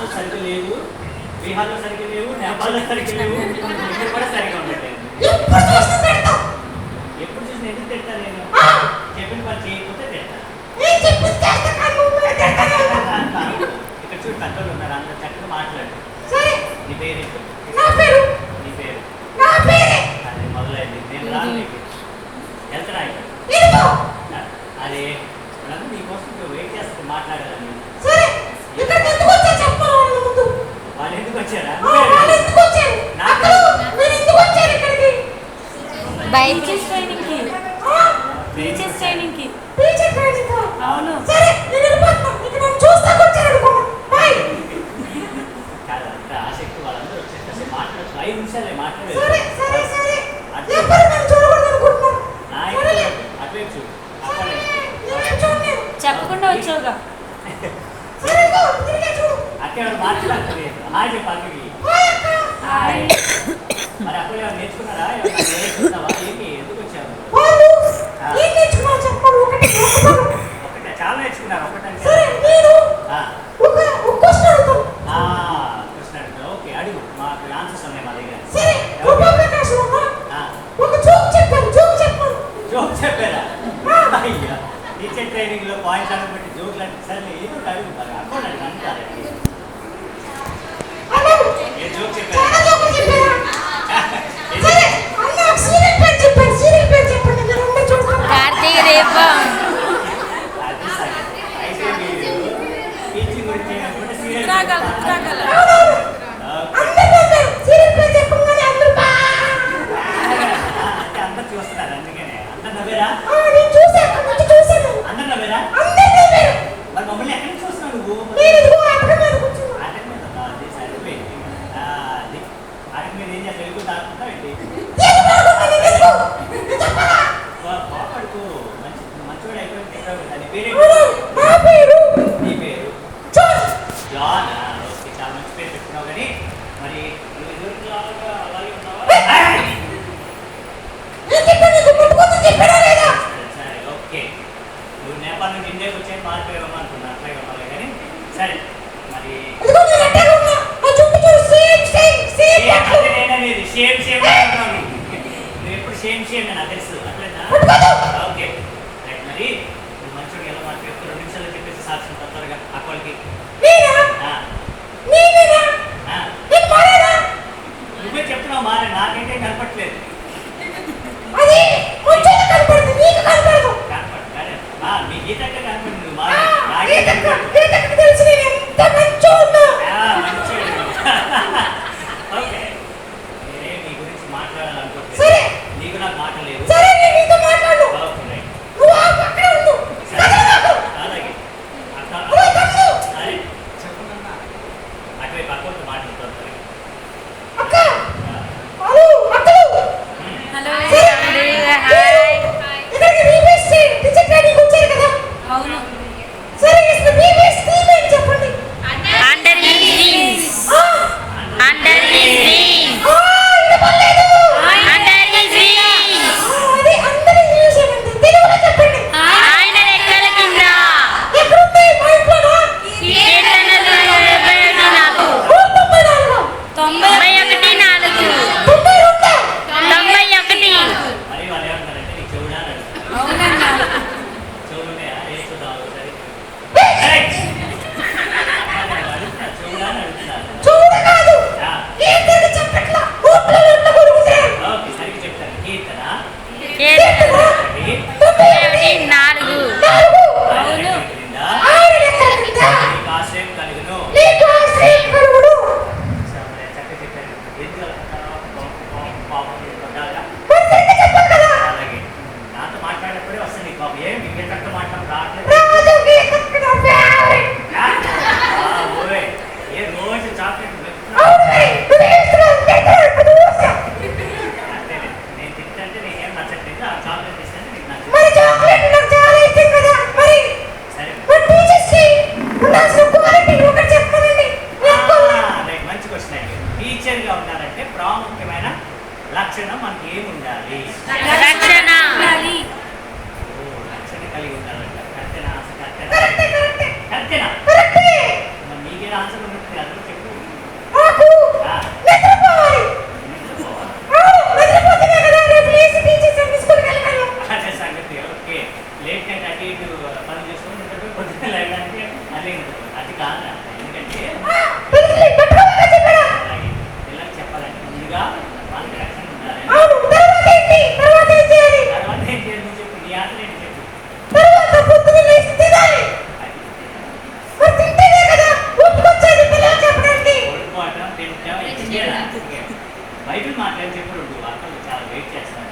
క్లాసులు సరిగ్గా లేవు, బీహార్లో సరిగ్గా లేవు, నేపాల్లో సరిగ్గా లేవు, ఇక్కడ కూడా సరిగ్గా ఉండట్లేదు. ఎప్పుడు చూసిన ఎందుకు తిడతా నేను? చెప్పిన పని చేయకపోతే తిడతా. ఇక్కడ చూడు పెద్దలు ఉన్నారు, అందరు చక్కగా మాట్లాడు. నీ పేరు నీ పేరు అది మొదలైంది. నేను రాను వెళ్తున్నా అదే నీకోసం వెయిట్ చేస్తే మాట్లాడాలని. వాళ్ళు ఎందుకు వచ్చారా? అవును ఆసక్తి వాళ్ళందరూ వచ్చేసి మాట్లాడచ్చు. 5 నిమిషాలే మాట్లాడేది. చెప్పకుండా వచ్చావుగా అక్కడ మాట్లాడుతుంది. హాయ్ చెప్పు అక్కడికి. మరి అప్పుడు ఏమైనా నేర్చుకున్నారా? నేర్చుకున్నావా? ఏంటి ఎందుకు వచ్చారు? ఒకటే చాలా నేర్చుకున్నారు. ఒకటంటే క్వశ్చన్ అడుగుతా. ఓకే అడుగు, మాకు ఆన్సర్స్ ఉన్నాయి మా దగ్గర. జోక్ చెప్పారా? అయ్యా టీచర్ ట్రైనింగ్ లో పాయింట్స్ అడగబట్టి జోక్లు అంటే సరే ఏదో అడుగుతారు. అకౌంట్ అడిగి అంటారు. ఏ జోక్ చెప్పారు? అయితే మీరు టీచింగ్ గురించి అంటే అందరు చూస్తున్నారు, అందుకనే అందరు నవ్వేరా? అందరు నవ్వేరా? మరి మమ్మల్ని ఎక్కడి నుంచి చూస్తున్నావు నువ్వు? ఆటకు మీద అది సరిపోయింది. ఆటకు మీద ఏం చేస్తా వెలుగు దాటుకుంటా ఏంటి? కోపడుకో, మంచివాడు అయిపోయింది. నీ పేరు? నీ పేరు జాన్. ఓకే, చాలా మంచి పేరు పెట్టుకున్నావు. కానీ మరి నువ్వు ఎదురులాగా అలాగే ఉన్నావా? సరే ఓకే, నువ్వు నేపాల్ నుండి ఇండియాకి వచ్చే మారిపోయావమ్మా అనుకున్నా. అట్లాగే ఉండాలి కానీ సరే మరి నేననేది సేమ్ సేమ్ అనుకున్నాను. నువ్వు ఎప్పుడు సేమ్ సేమ్ నాకు తెలుసు. అట్లేనా? Okay right. మరి నువ్వు మంచిగా ఎలా మాట్లాడుతూ 2 నిమిషాలు చెప్పేసి సాక్ష్యం త్వరగా అక్కడికి. నువ్వే చెప్తున్నావు మారే, నాకైతే కనపట్లేదు. కనపడు కానీ మీ గీత కనపడి నువ్వు మారే, నాకే కనపడు. ఓకే, నేనే నీ గురించి మాట్లాడాలనుకుంటే నీకు నాకు మాట్లాడలేదు. ఓకే కాదు, ఎందుకంటే పిల్లలకు చెప్పాలంటే ముందుగా వాళ్ళకి రక్షణ ఉండాలి. తర్వాత ఏం చేయాలి చెప్పు, నీ ఆటలు ఏంటి చెప్పు. ఓడిపోవటం, తింటాం, బైబిల్ మాట్లాడి చెప్పు. అక్కలు చాలా వెయిట్ చేస్తాను.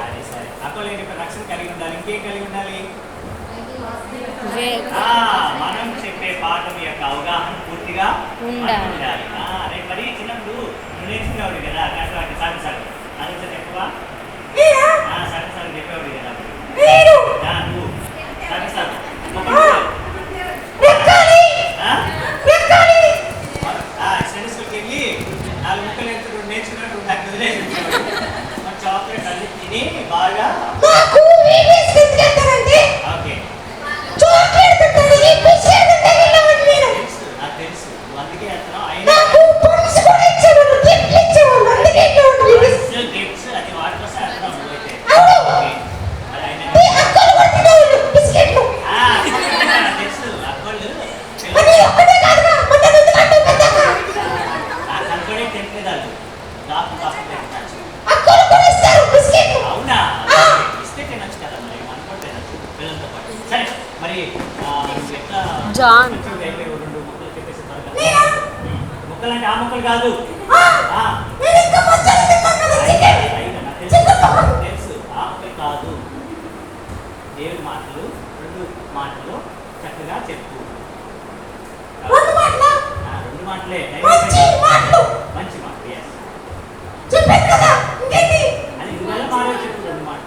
అది సరే, అక్కలు ఏంటి రక్షణ కలిగి ఉండాలి. ఇంకేం కలిగి ఉండాలి? మనం చెప్పే పాఠం యొక్క అవగాహన పూర్తిగా ఉండాలి. రేపు మరి చిన్నప్పుడు నువ్వు నేర్చుకునేవాడు కదా, సగం సగం అది ఎక్కువ సగం సగం చెప్పేవాడు కదా నువ్వు సగం సగం స్టడీస్కి వెళ్ళి 4 ముక్కలు నేర్చుకున్నట్టు నాకు వదిలేసి చాక్లెట్ అన్ని తిని బాగా ఓకే నాకు తెలుసు, నువ్వు అందుకే వెళ్తున్నావు. అయినా గిఫ్ట్స్ అది వాటి కోసం వెళ్తున్నావు నువ్వైతే. మరి ఆయన తెలుసు అక్కళ్ళు కనుకొనే తెలిపేదాళ్ళు దాపు దాపు అవునా? ఇస్తే తినచ్చు కదా, మరి అనుకోని తినచ్చు పిల్లలతో పాటు. సరే మరి ఎట్లా జాన్ 2 ముక్కలు చెప్పేసి ముక్కలు అంటే ఆ ముక్కలు కాదు, తెలుసు ఆ ముక్కలు కాదు. దేవుడి మాటలు 2 మాటలు చక్కగా చెప్పు. 2 మాటలే మంచి మాటలు. అది ఇవాళ మాలో చెప్పు 2 మాటలు.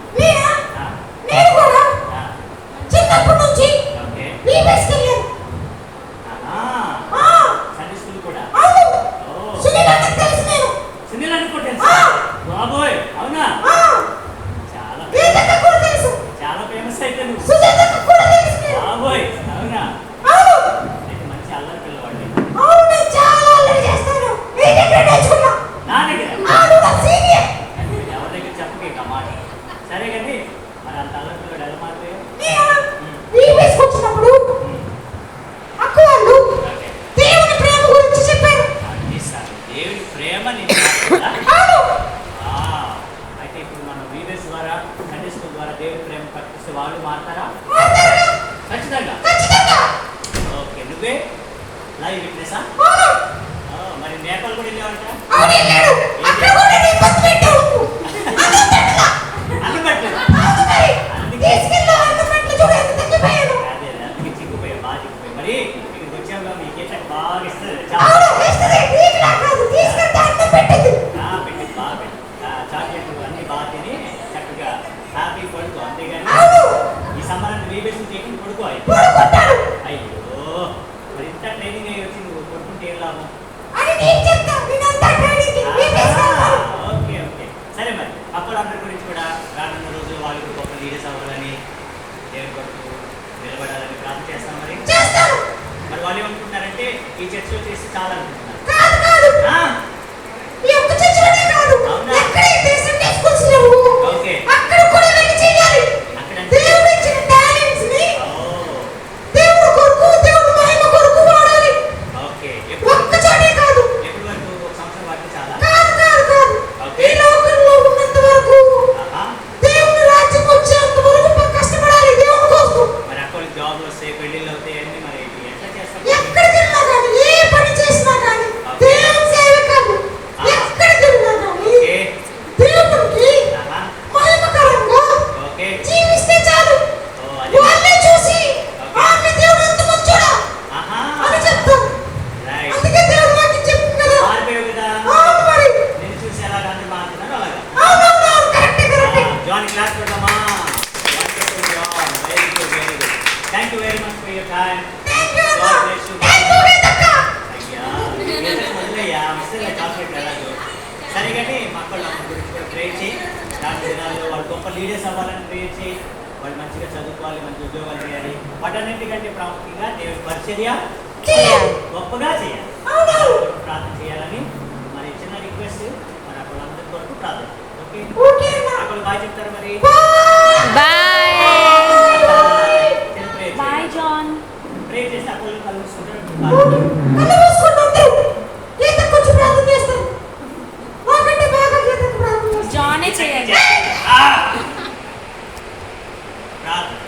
సండే స్కూల్ కూడా సునీల్ అనుకోండి బాబోయ్, అవునా? చాలా ఫేమస్ అయితే నువ్వు బాబోయ్, అవునా? అయితే మంచి అల్లరి పిల్లవాడు నా దగ్గర ఎవరి దగ్గర చెప్పక మాట. సరే కానీ మరి అంత అల్లరి పిల్లవాడు ఎలా మారిపోయావు? దేవుడి ప్రేమ అయితే ఇప్పుడు మనం వీడియోస్ ద్వారా సండే స్కూల్ ద్వారా దేవుడి ప్రేమ ప్రకటిస్తే వాళ్ళు మారుతారా? ఖచ్చితంగా. ఓకే, నువ్వే లైవ్ విట్నెసా? మరి నేపాల్ కూడా వెళ్ళావంట. అందుకే చిక్కుపోయా, బాగా చిక్కుపోయి. మరి ఇక్కడికి వచ్చాక మీకు ఏంటంటే బాగా ఇస్తుంది, పెట్టి బాగా పెట్టి చాక్లెట్లు అన్నీ బాగా తిని చక్కగా హ్యాపీ పడుకో. అంతేగాని ఈ సమ్మర్ రీబేషన్ చేయకుండా పడుకో. అయ్యో, మరి ఇంత ట్రైనింగ్ అయ్యి వచ్చి నువ్వు పడుకుంటే ఏం లాభం? ఓకే ఓకే, సరే. మరి అప్పులందరి గురించి కూడా రానున్న రోజులు వాళ్ళు గొప్ప లీడర్స్ అవ్వాలని, దేవుని కొరకు నిలబడాలని ప్రార్థన చేస్తాం. మరి వాళ్ళు ఏమనుకుంటున్నారంటే ఈ చర్చలో చేసి చాలా అనుకుంటున్నారు. ఓకే, సరిగానే మక్కళ్ళు అమ్మ గురించి కూడా ప్రేర్ చేయి. రాని దినాల్లో వాళ్ళు గొప్ప లీడర్స్ అవ్వాలని ప్రేర్ చేయి. వాళ్ళు మంచిగా చదువుకోవాలి, మంచి ఉద్యోగాలు చేయాలి. వాటన్నింటికంటే ప్రాముఖ్యంగా దేవుడి పరిచర్య గొప్పగా చేయాలి, ప్రార్థన చేయాలని మరి చిన్న రిక్వెస్ట్. మరి అక్కడ అందరి కొరకు ప్రార్థన. ఓకే, అక్కడ బాగా చెప్తారు మరి. Bye bye John. కళ్ళు మూసుకుంటే గీతకు వచ్చి ప్రార్థన చేస్తారు. మాకంటే బాగా గీతకు ప్రార్థన చేస్తారు. జానే చేయాలి. ప్రార్థన